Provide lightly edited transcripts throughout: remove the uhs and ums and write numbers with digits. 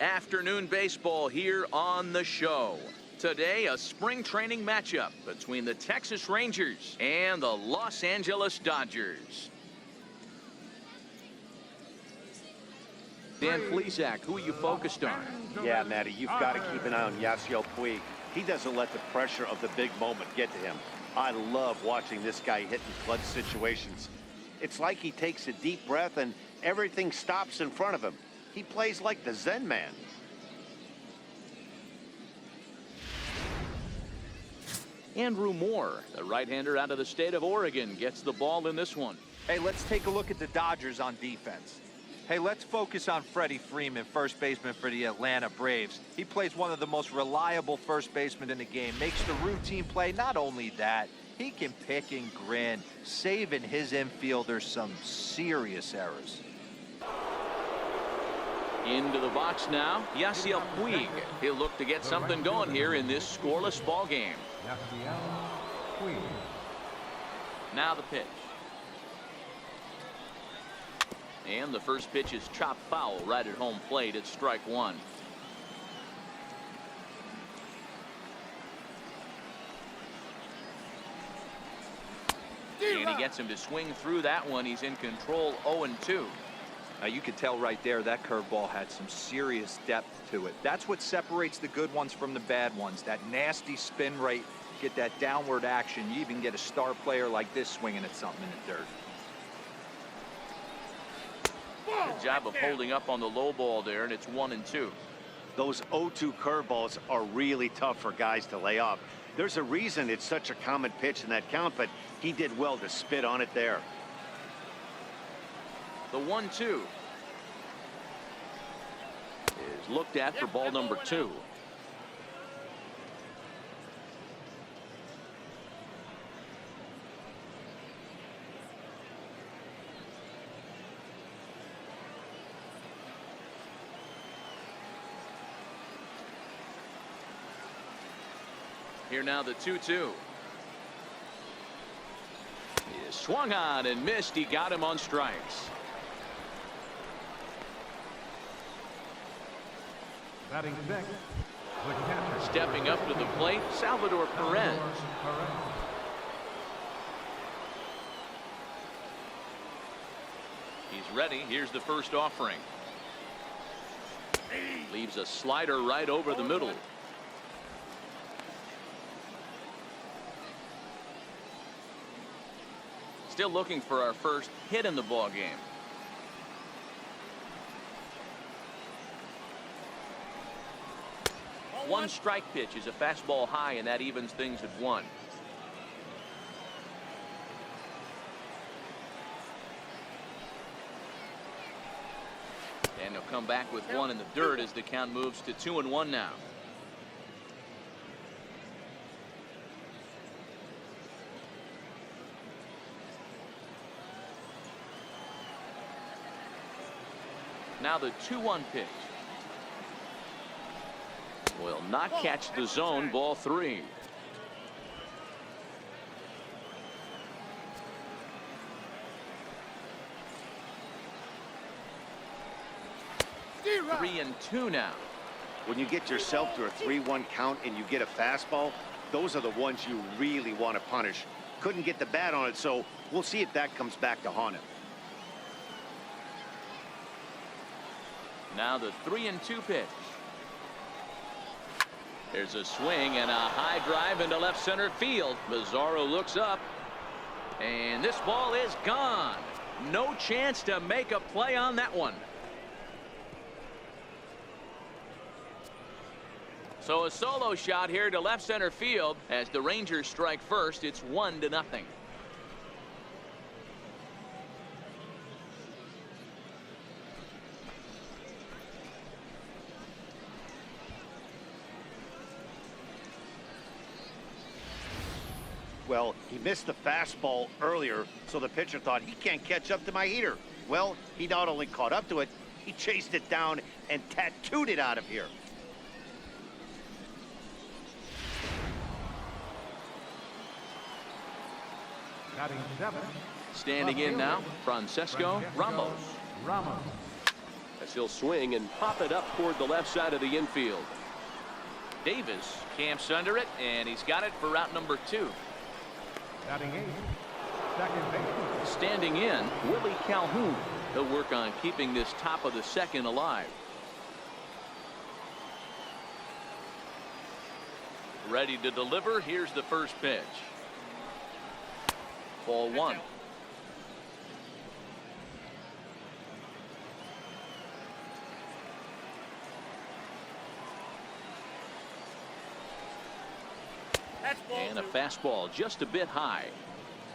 Afternoon baseball here on the show. Today, a spring training matchup between the Texas Rangers and the Los Angeles Dodgers. Dan Plesac, who are you focused on? Yeah, Matty, you've got to keep an eye on Yasiel Puig. He doesn't let the pressure of the big moment get to him. I love watching this guy hit in clutch situations. It's like he takes a deep breath and everything stops in front of him. He plays like the Zen man. Andrew Moore, the right-hander out of the state of Oregon, gets the ball in this one. Hey, let's take a look at the Dodgers on defense. Hey, let's focus on Freddie Freeman, first baseman for the Atlanta Braves. He plays one of the most reliable first basemen in the game, makes the routine play. Not only that, he can pick and grin, saving his infielders some serious errors. Into the box now, Yasiel Puig. He'll look to get something going here in this scoreless ball game. Now the pitch. And the first pitch is chopped foul right at home plate. It's strike one. And he gets him to swing through that one. He's in control, 0-2. Now you could tell right there that curveball had some serious depth to it. That's what separates the good ones from the bad ones. That nasty spin rate, get that downward action. You even get a star player like this swinging at something in the dirt. Good job of holding up on the low ball there, and it's 1-2. Those 0-2 curveballs are really tough for guys to lay off. There's a reason it's such a common pitch in that count, but he did well to spit on it there. The 1-2 is looked at for ball number 2. Here now the 2-2. He swung on and missed. He got him on strikes. Batting sixth, the catcher. Stepping up to the plate, Salvador Perez. He's ready. Here's the first offering. Leaves a slider right over the middle. Still looking for our first hit in the ball game. One strike pitch is a fastball high, and that evens things at 1. And he'll come back with 1 in the dirt as the count moves to 2-1 now. Now the 2-1 pitch. Will not catch the zone, ball 3. Three and 2 now. When you get yourself to a 3-1 count and you get a fastball, those are the ones you really want to punish. Couldn't get the bat on it, so we'll see if that comes back to haunt him. Now the 3-2 pitch. There's a swing and a high drive into left center field. Mazzaro looks up, and this ball is gone. No chance to make a play on that one. So a solo shot here to left center field as the Rangers strike first. It's 1-0. Well, he missed the fastball earlier, so the pitcher thought he can't catch up to my heater. Well, he not only caught up to it, he chased it down and tattooed it out of here. Batting seventh. Standing in now, Francesco Ramos. as he'll swing and pop it up toward the left side of the infield. Davis camps under it, and he's got it for route number 2. Batting eighth, second baseman. Standing in, Willie Calhoun. He'll work on keeping this top of the second alive. Ready to deliver. Here's the first pitch. Ball 1. And a fastball just a bit high.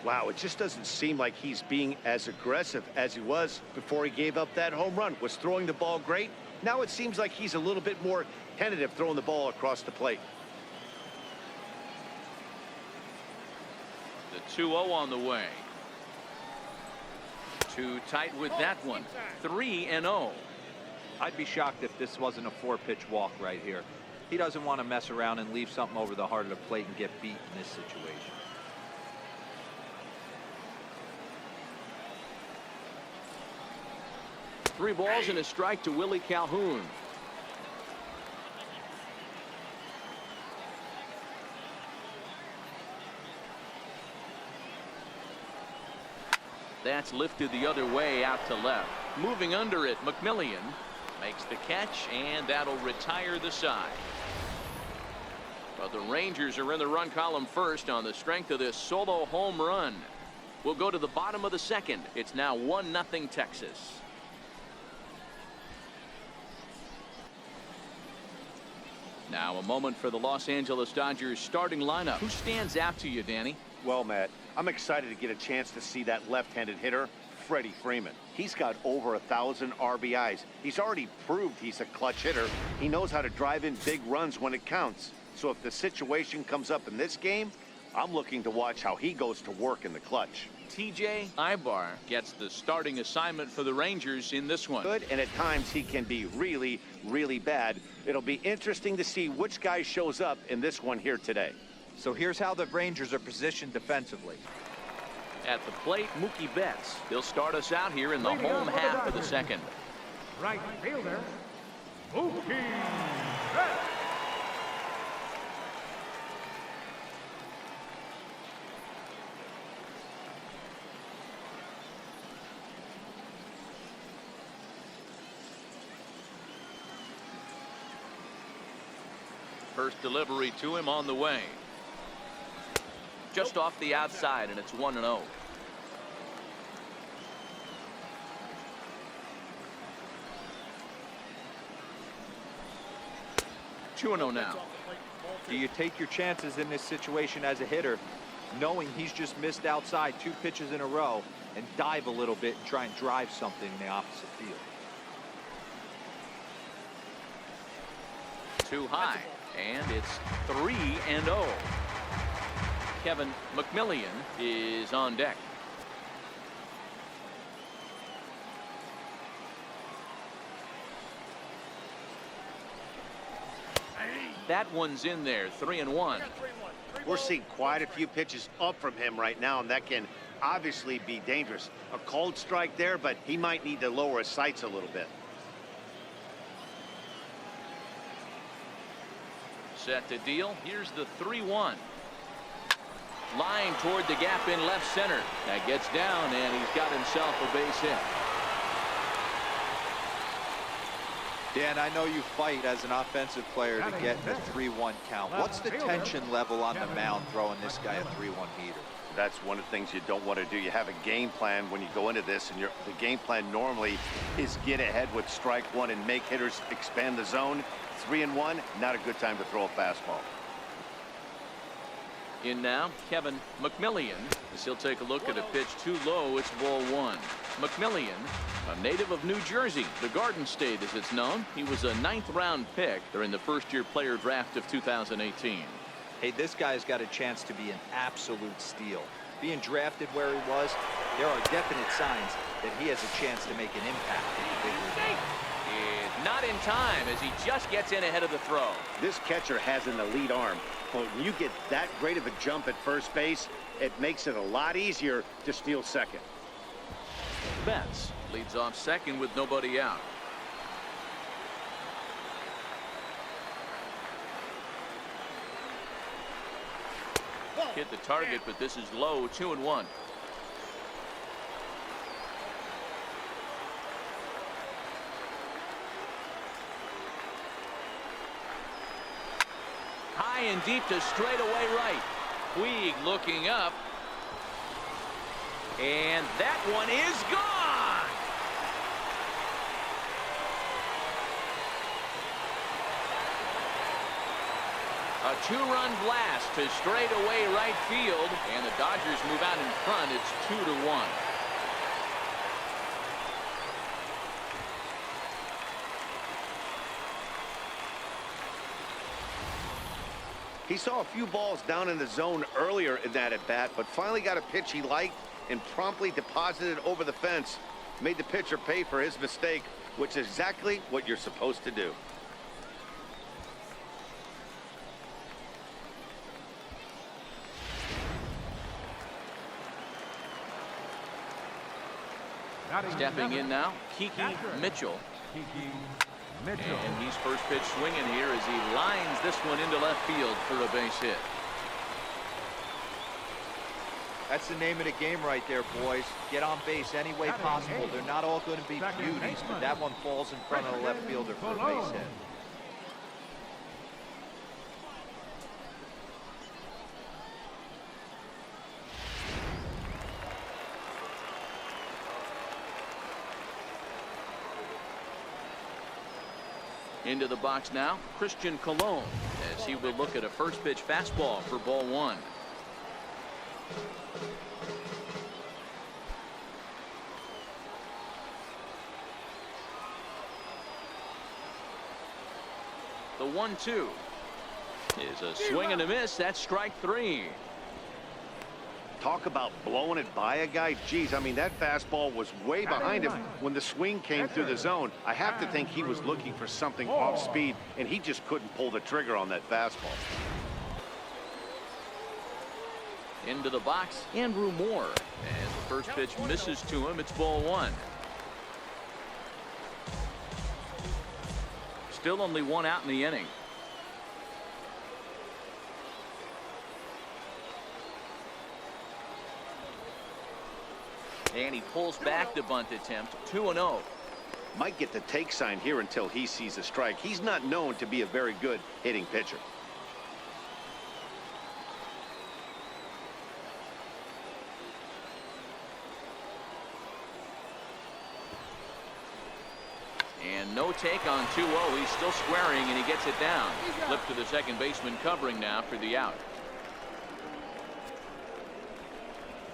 Wow, it just doesn't seem like he's being as aggressive as he was before he gave up that home run. Was throwing the ball great. Now it seems like he's a little bit more tentative throwing the ball across the plate. The 2-0 on the way. Too tight with that one. 3-0. I'd be shocked if this wasn't a 4-pitch walk right here. He doesn't want to mess around and leave something over the heart of the plate and get beat in this situation. Three balls and a strike to Willie Calhoun. That's lifted the other way out to left. Moving under it, McMillian makes the catch, and that'll retire the side. But the Rangers are in the run column first on the strength of this solo home run. We'll go to the bottom of the second. It's now 1-0 Texas. Now a moment for the Los Angeles Dodgers starting lineup. Who stands out to you, Danny? Well, Matt, I'm excited to get a chance to see that left-handed hitter, Freddie Freeman. He's got over 1,000 RBIs. He's already proved he's a clutch hitter. He knows how to drive in big runs when it counts. So if the situation comes up in this game, I'm looking to watch how he goes to work in the clutch. TJ Ibar gets the starting assignment for the Rangers in this one. Good, and at times he can be really, really bad. It'll be interesting to see which guy shows up in this one here today. So here's how the Rangers are positioned defensively. At the plate, Mookie Betts. He'll start us out here in the home half of the second. Right fielder, Mookie Betts. First delivery to him on the way. Just off the outside, and it's 1-0. Two and 0 now. Do you take your chances in this situation as a hitter, knowing he's just missed outside 2 pitches in a row, and dive a little bit and try and drive something in the opposite field? Too high, and it's 3-0. Kevin McMillian is on deck. That one's in there. 3-1. We're seeing quite a few pitches up from him right now, and that can obviously be dangerous. A cold strike there, but he might need to lower his sights a little bit. Set to deal. Here's the 3-1. Line toward the gap in left center. That gets down, and he's got himself a base hit. Dan, I know you fight as an offensive player to get the 3-1 count. What's the tension level on the mound throwing this guy a 3-1 heater? That's one of the things you don't want to do. You have a game plan when you go into this, and the game plan normally is get ahead with strike one and make hitters expand the zone. 3-1, not a good time to throw a fastball. In now, Kevin McMillian, as he'll take a look at a pitch too low. It's ball 1. McMillian, a native of New Jersey, the Garden State as it's known. He was a 9th-round pick during the first-year player draft of 2018. Hey, this guy's got a chance to be an absolute steal. Being drafted where he was, there are definite signs that he has a chance to make an impact in the big league. Not in time as he just gets in ahead of the throw. This catcher has an elite arm, but when you get that great of a jump at first base, it makes it a lot easier to steal second. Betts leads off second with nobody out. Hit the target, but this is low, 2-1. High and deep to straightaway right. Puig looking up. And that one is gone. A two-run blast to straightaway right field, and the Dodgers move out in front. It's 2-1. He saw a few balls down in the zone earlier in that at-bat, but finally got a pitch he liked and promptly deposited over the fence. Made the pitcher pay for his mistake, which is exactly what you're supposed to do. Stepping in now, Kiki Mitchell. And he's first pitch swinging here as he lines this one into left field for a base hit. That's the name of the game right there, boys. Get on base any way possible. They're not all going to be beauties, but that one falls in front of the left fielder for a base hit. Into the box now, Christian Colon, as he will look at a first pitch fastball for ball one. The 1-2 is a swing and a miss. That's strike three. Talk about blowing it by a guy. Geez, I mean, that fastball was way behind him when the swing came through the zone. I have to think he was looking for something off speed, and he just couldn't pull the trigger on that fastball. Into the box, Andrew Moore. As the first pitch misses to him, it's ball one. Still only one out in the inning. And he pulls back the bunt attempt. 2-0. Might get the take sign here until he sees a strike. He's not known to be a very good hitting pitcher. And no take on 2-0. He's still squaring, and he gets it down. Flip to the second baseman covering now for the out.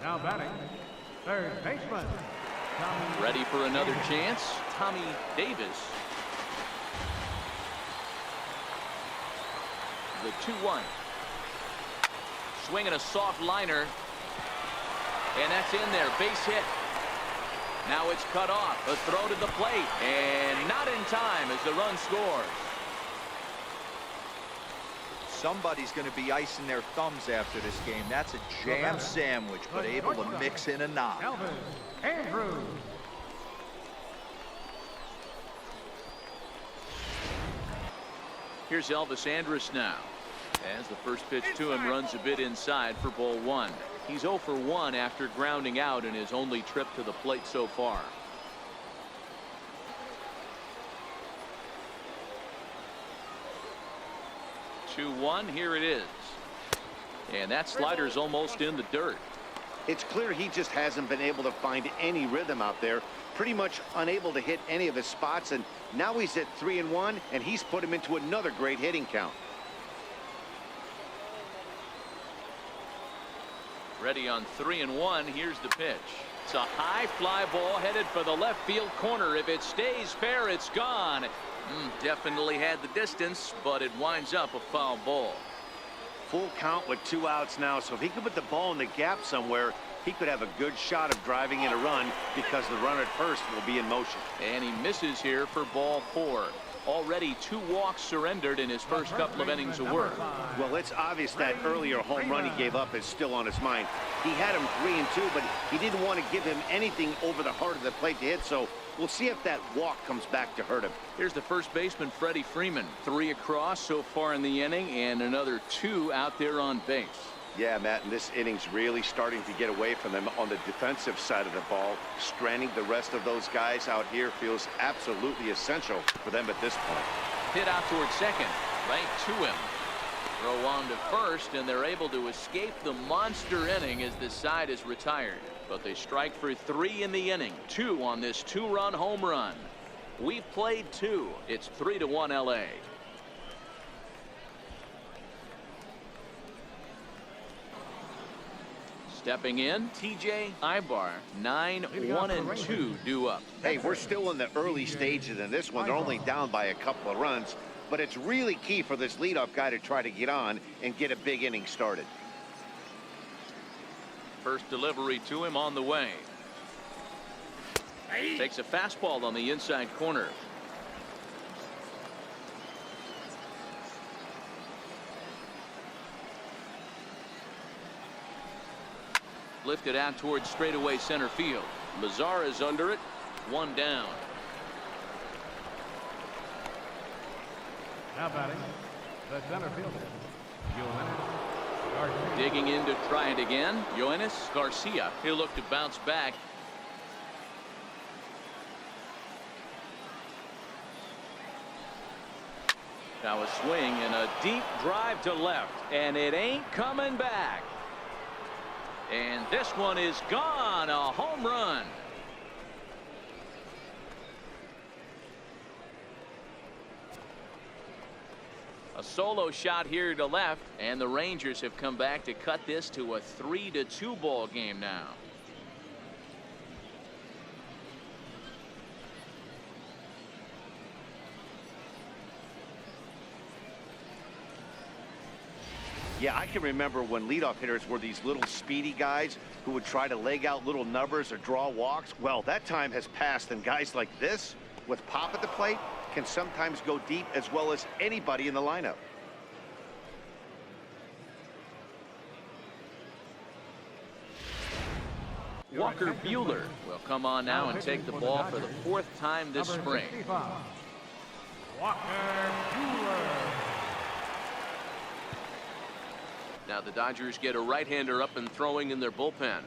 Now batting, third baseman. Ready for another chance, Tommy Davis. The 2-1. Swinging a soft liner. And that's in there. Base hit. Now it's cut off. A throw to the plate. And not in time as the run scores. Somebody's going to be icing their thumbs after this game. That's a jam sandwich, but able to mix in a knock. Andrew. Here's Elvis Andrus now. As the first pitch to him runs a bit inside for ball one. He's 0 for 1 after grounding out in his only trip to the plate so far. Two-1, here it is. And that slider's almost in the dirt. It's clear he just hasn't been able to find any rhythm out there. Pretty much unable to hit any of his spots, and now he's at 3-1, and he's put him into another great hitting count. Ready on 3-1. Here's the pitch. It's a high fly ball headed for the left field corner. If it stays fair, it's gone. Definitely had the distance, but it winds up a foul ball. Full count with 2 outs now, so if he could put the ball in the gap somewhere, he could have a good shot of driving in a run because the runner at first will be in motion. And he misses here for ball 4. Already 2 walks surrendered in his first couple of innings of work. Well, it's obvious that earlier home run he gave up is still on his mind. He had him 3-2, but he didn't want to give him anything over the heart of the plate to hit, so we'll see if that walk comes back to hurt him. Here's the first baseman, Freddie Freeman. 3 across so far in the inning, and another 2 out there on base. Yeah, Matt, and this inning's really starting to get away from them on the defensive side of the ball. Stranding the rest of those guys out here feels absolutely essential for them at this point. Hit out towards second, right to him. Throw on to first, and they're able to escape the monster inning as this side is retired. But they strike for 3 in the inning, 2 on this 2-run home run. We've played 2. It's 3-1 LA. Stepping in, TJ Ibar, 9-1-2 due up. Hey, we're still in the early stages in this one. They're only down by a couple of runs, but it's really key for this leadoff guy to try to get on and get a big inning started. First delivery to him on the way. Takes a fastball on the inside corner. Lifted out towards straightaway center field. Mazar is under it. 1 down. Now batting, the center fielder, Yoenis Garcia. Digging in to try it again. Yoenis Garcia. He'll look to bounce back. Now a swing and a deep drive to left, and it ain't coming back. And this one is gone. A home run. A solo shot here to left, and the Rangers have come back to cut this to a 3-2 ball game now. Yeah, I can remember when leadoff hitters were these little speedy guys who would try to leg out little numbers or draw walks. Well, that time has passed, and guys like this, with pop at the plate, can sometimes go deep as well as anybody in the lineup. Walker Buehler will come on now and take the ball for the 4th time this spring. Walker Buehler. Now the Dodgers get a right-hander up and throwing in their bullpen.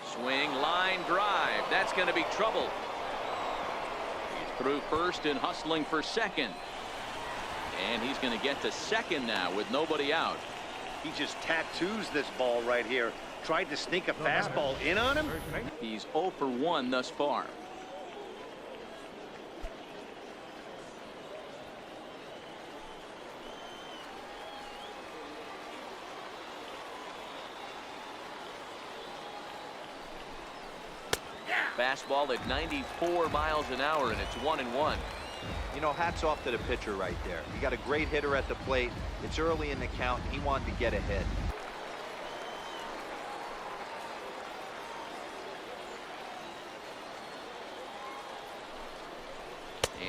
Swing, line drive. That's going to be trouble. He's through first and hustling for second. And he's going to get to second now with nobody out. He just tattoos this ball right here. Tried to sneak a fastball in on him. He's 0 for 1 thus far. Fastball at 94 miles an hour, and it's 1-1. You know, hats off to the pitcher right there. You got a great hitter at the plate. It's early in the count. He wanted to get a hit.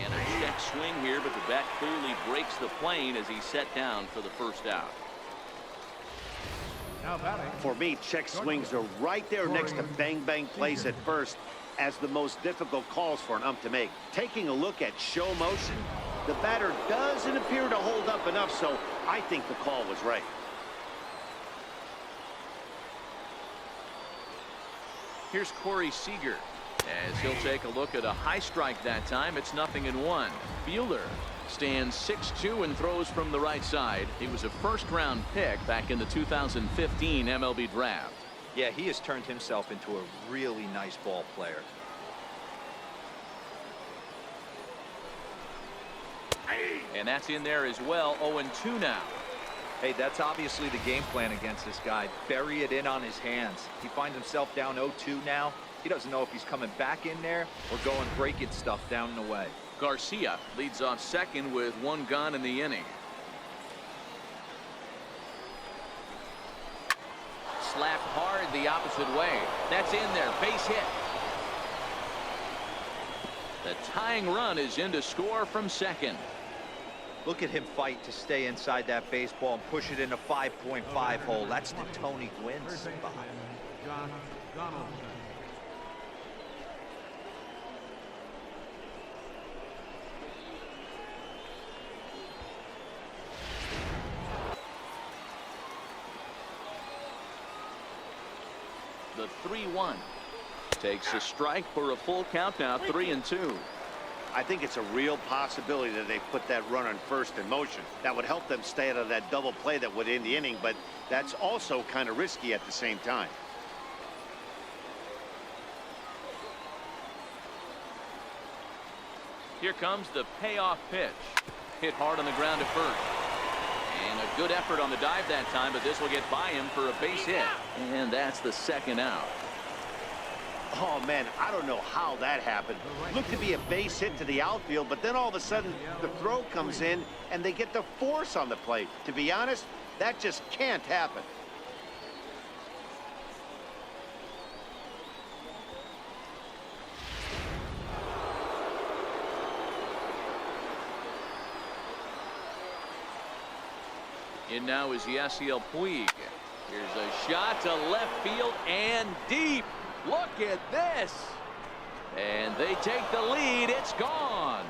And a check swing here, but the bat clearly breaks the plane as he's set down for the first out. Now batting. For me, check swings are right there next to bang-bang plays at first as the most difficult calls for an ump to make. Taking a look at show motion, the batter doesn't appear to hold up enough, so I think the call was right. Here's Corey Seager as he'll take a look at a high strike that time. It's 0-1. Buehler stands 6'2" and throws from the right side. He was a first-round pick back in the 2015 MLB draft. Yeah, he has turned himself into a really nice ball player. And that's in there as well. 0-2 now. Hey, that's obviously the game plan against this guy. Bury it in on his hands. He finds himself down 0-2 now. He doesn't know if he's coming back in there or going breaking stuff down and away. Garcia leads off second with 1 gone in the inning. Slapped hard the opposite way. That's in there. Base hit. The tying run is in to score from second. Look at him fight to stay inside that baseball and push it in a 5.5 hole. That's the Tony Gwynn spot. John Donaldson. the 3-1. Takes a strike for a full count now, 3-2. I think it's a real possibility that they put that run on first in motion. That would help them stay out of that double play that would end the inning, but that's also kind of risky at the same time. Here comes the payoff pitch. Hit hard on the ground at first. And a good effort on the dive that time, but this will get by him for a base hit. And that's the second out. Oh, man, I don't know how that happened. Looked to be a base hit to the outfield, but then all of a sudden the throw comes in and they get the force on the plate. To be honest, that just can't happen. In now is Yasiel Puig. Here's a shot to left field and deep. Look at this. And they take the lead. It's gone.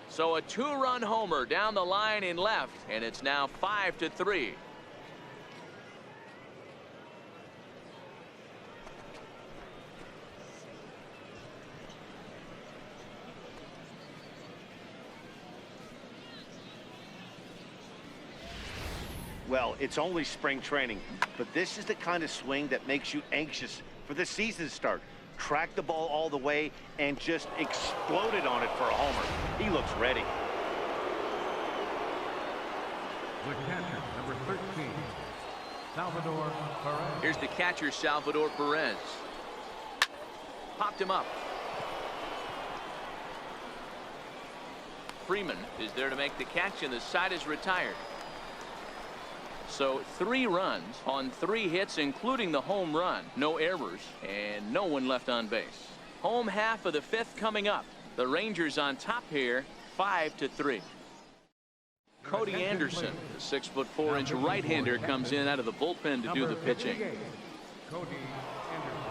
So a 2-run homer down the line in left, and it's now 5-3. Well, it's only spring training, but this is the kind of swing that makes you anxious for the season to start. Track the ball all the way and just exploded on it for a homer. He looks ready. The catcher, number 13, Salvador Perez. Here's the catcher, Salvador Perez. Popped him up. Freeman is there to make the catch, and the side is retired. So 3 runs on 3 hits, including the home run. No errors and no one left on base. Home half of the 5th coming up. The Rangers on top here, 5-3. Cody Anderson, the 6'4" right-hander, comes in out of the bullpen to do the pitching. Cody Anderson.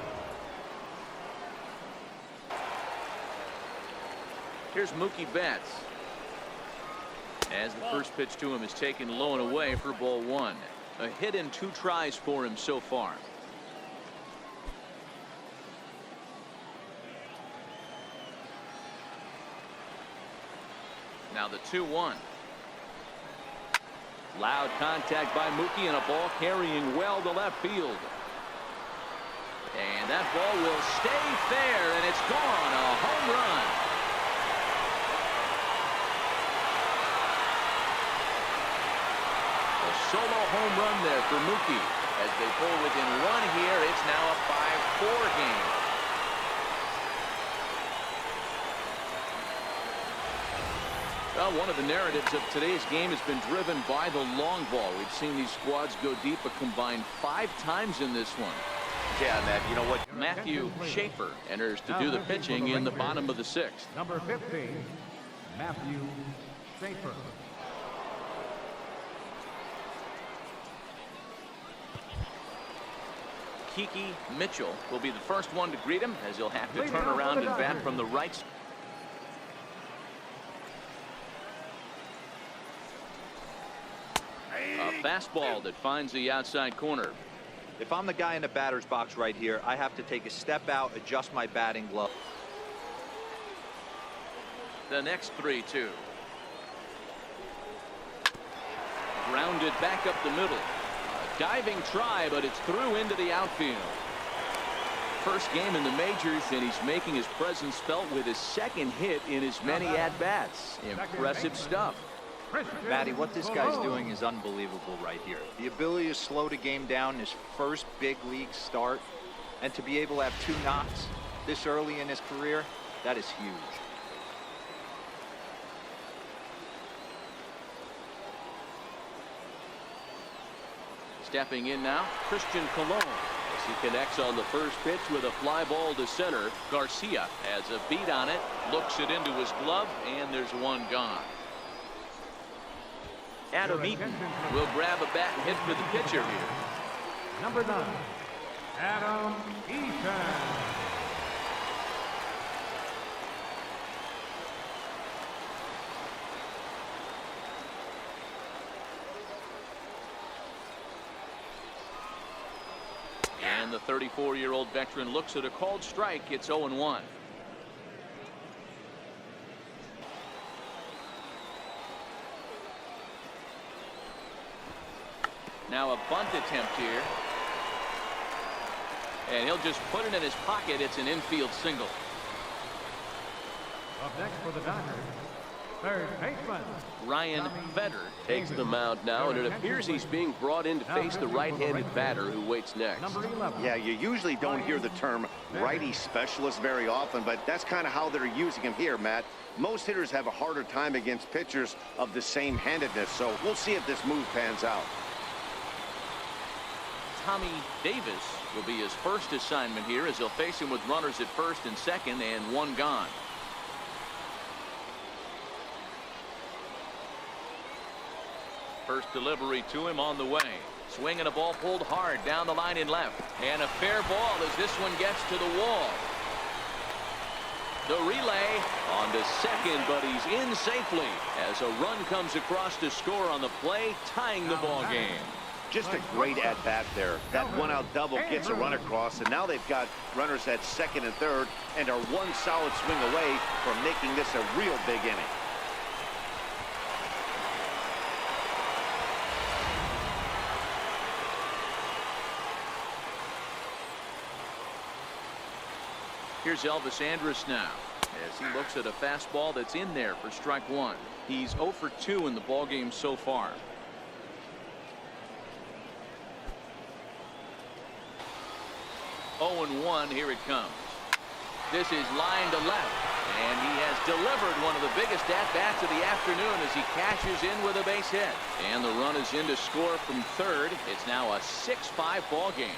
Here's Mookie Betts. As the first pitch to him is taken low and away for ball 1. A hit in 2 tries for him so far. Now the 2-1. Loud contact by Mookie, and a ball carrying well to left field. And that ball will stay fair, and it's gone. A home run. Solo home run there for Mookie. As they pull within 1 here, it's now a 5-4 game. Well, one of the narratives of today's game has been driven by the long ball. We've seen these squads go deep a combined 5 times in this one. Yeah, Matt, you know what? Matthew Schaefer enters to do the pitching in the bottom of the 6th. Number 15, Matthew Schaefer. Kiki Mitchell will be the first one to greet him, as he'll have to turn around and bat from the right side. A fastball that finds the outside corner. If I'm the guy in the batter's box right here, I have to take a step out, adjust my batting glove. The next 3-2. Grounded back up the middle. Diving try, but it's through into the outfield. First game in the majors, and he's making his presence felt with his 2nd hit in as many at-bats. Impressive stuff. Matty, what this guy's doing is unbelievable right here. The ability to slow the game down in his first big league start, and to be able to have 2 knocks this early in his career, that is huge. Stepping in now, Christian Colon, as he connects on the first pitch with a fly ball to center. Garcia has a beat on it, looks it into his glove, and there's 1 gone. Adam Eaton will grab a bat and hit for the pitcher here. Number 9, Adam Eaton. And the 34-year-old veteran looks at a called strike. It's 0-1. Now a bunt attempt here. And he'll just put it in his pocket. It's an infield single. Up next for the Dodgers, third baseman Ryan Vedder Takes the mound now, and it appears he's being brought in to face the right-handed batter who waits next. number 11. Yeah, you usually don't hear the term righty specialist very often, but that's kind of how they're using him here, Matt. Most hitters have a harder time against pitchers of the same handedness, so we'll see if this move pans out. Tommy Davis will be his first assignment here as he'll face him with runners at first and second and one gone. First delivery to him on the way. Swing and a ball pulled hard down the line in left. And a fair ball as this one gets to the wall. The relay on to second, but he's in safely as a run comes across to score on the play, tying the ball game. Just a great at-bat there. That one-out double gets a run across, and now they've got runners at second and third and are one solid swing away from making this a real big inning. Here's Elvis Andrus now as he looks at a fastball that's in there for strike one. He's 0 for 2 in the ballgame so far. Oh, and 1. Here it comes. This is line to left, and he has delivered one of the biggest at-bats of the afternoon as he cashes in with a base hit. And the run is in to score from third. It's now a 6-5 ball game.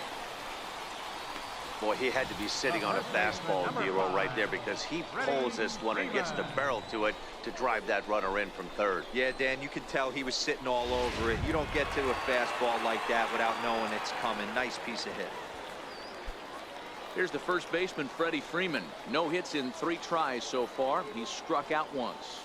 Boy, he had to be sitting on a fastball, Nero, right there, because he pulls this one and gets the barrel to it to drive that runner in from third. Yeah, Dan, you can tell he was sitting all over it. You don't get to a fastball like that without knowing it's coming. Nice piece of hit. Here's the first baseman, Freddie Freeman. No hits in 3 tries so far. He's struck out once.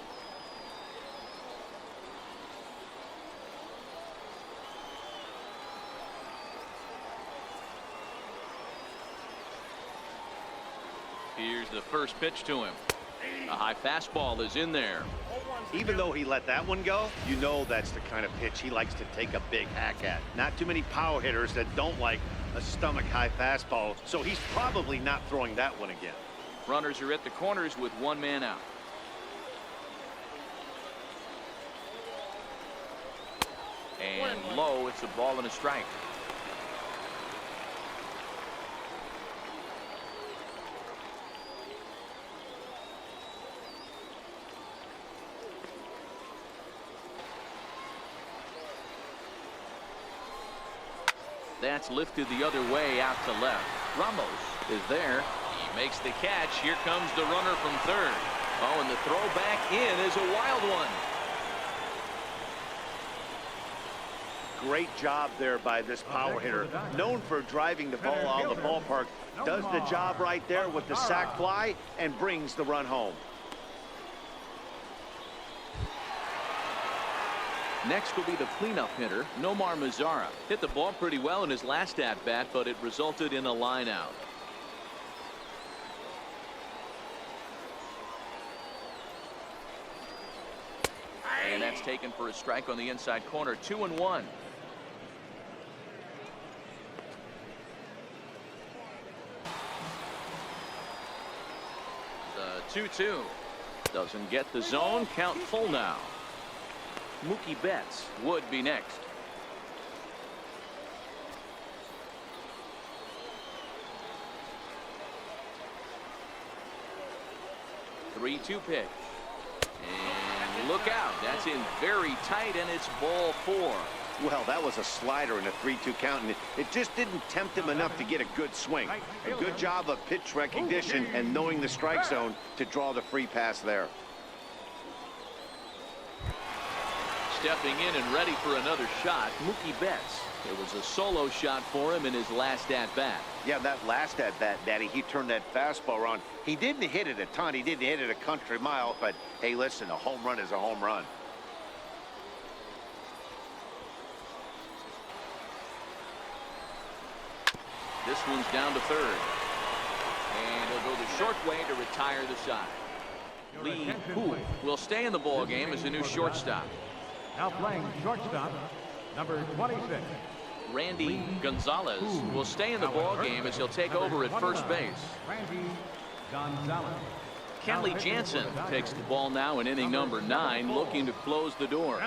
Here's the first pitch to him. A high fastball is in there. Even though he let that one go, you know that's the kind of pitch he likes to take a big hack at. Not too many power hitters that don't like a stomach-high fastball, so he's probably not throwing that one again. Runners are at the corners with one man out. And low, it's a ball and a strike. That's lifted the other way out to left. Ramos is there. He makes the catch. Here comes the runner from third. Oh, and the throw back in is a wild one. Great job there by this power hitter. Known for driving the ball out of the ballpark. Does the job right there with the sac fly and brings the run home. Next will be the cleanup hitter, Nomar Mazara. Hit the ball pretty well in his last at-bat, but it resulted in a line out. And that's taken for a strike on the inside corner. 2-1. The 2-2. Doesn't get the zone. Count full now. Mookie Betts would be next. The 3-2 pitch. And look out. That's in very tight, and it's ball 4. Well, that was a slider in a 3-2 count, and it just didn't tempt him enough to get a good swing. A good job of pitch recognition and knowing the strike zone to draw the free pass there. Stepping in and ready for another shot, Mookie Betts. It was a solo shot for him in his last at-bat. Yeah, that last at-bat, Daddy, he turned that fastball around. He didn't hit it a ton. He didn't hit it a country mile, but hey, listen, a home run is a home run. This one's down to third. And he'll go the short way to retire the side. Lee Hu will stay in the ball game as a new shortstop. Now playing shortstop, number 26. Randy Gonzalez will stay in the ball game as he'll take over at first base. Randy Gonzalez. Kenley Jansen takes the ball now in inning number 9, looking to close the door.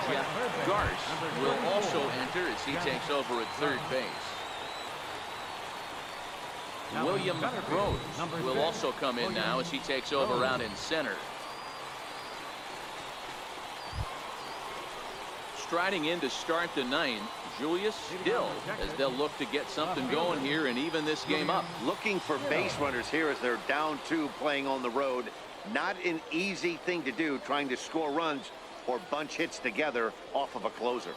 Jeff Garst will also enter as he takes over at third base. William Rose will also come in now as he takes over out in center. Striding in to start the 9th, Julius Hill, as they'll look to get something going here and even this game up. Looking for base runners here as they're down 2 playing on the road. Not an easy thing to do, trying to score runs or bunch hits together off of a closer.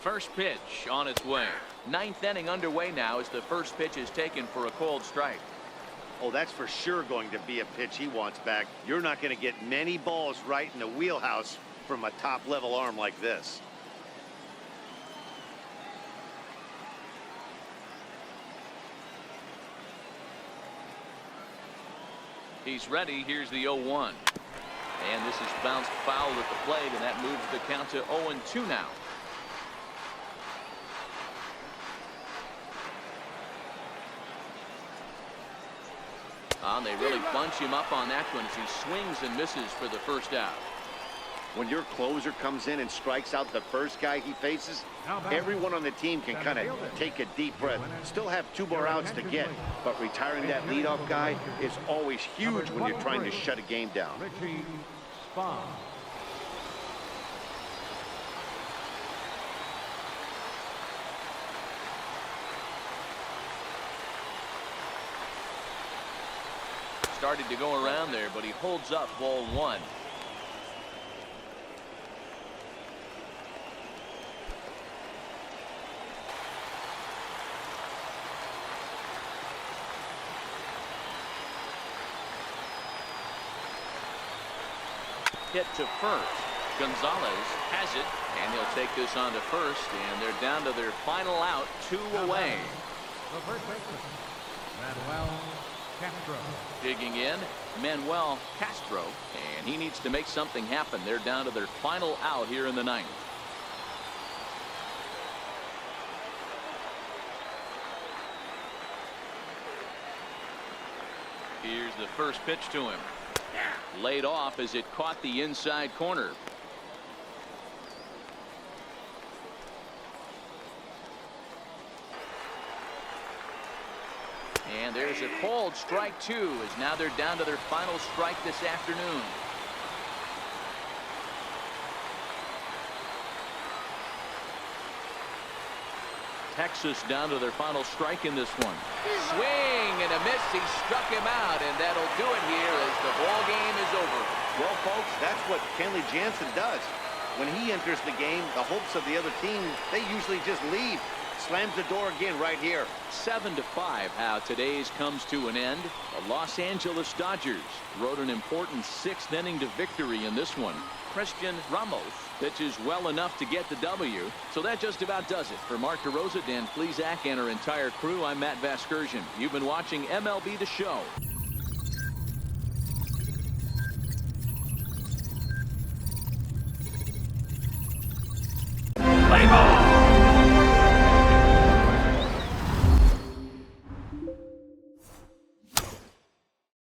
First pitch on its way. 9th inning underway now as the first pitch is taken for a cold strike. Oh, that's for sure going to be a pitch he wants back. You're not going to get many balls right in the wheelhouse from a top-level arm like this. He's ready. Here's the 0-1. And this is bounced foul at the plate, and that moves the count to 0-2 now. And they really bunch him up on that one as he swings and misses for the first out. When your closer comes in and strikes out the first guy he faces, everyone on the team can kind of take a deep breath. Still have 2 more outs to get, but retiring that leadoff guy is always huge when you're trying to shut a game down. Started to go around there, but he holds up ball 1. Hit to first. Gonzalez has it, and he'll take this on to first, and they're down to their final out, 2 away. The first baseman, Manuel Castro. Digging in, Manuel Castro, and he needs to make something happen. They're down to their final out here in the 9th. Here's the first pitch to him. Laid off as it caught the inside corner. And there's a called strike 2 as now they're down to their final strike this afternoon. Texas down to their final strike in this one. Swing and a miss. He struck him out, and that'll do it here as the ball game is over. Well, folks, that's what Kenley Jansen does. When he enters the game, the hopes of the other team, they usually just leave. Slams the door again right here. 7-5 how today's comes to an end. The Los Angeles Dodgers rode an important 6th inning to victory in this one. Christian Ramos pitches well enough to get the W. So that just about does it. For Mark DeRosa, Dan Plesac, and our entire crew, I'm Matt Vasgersian. You've been watching MLB The Show.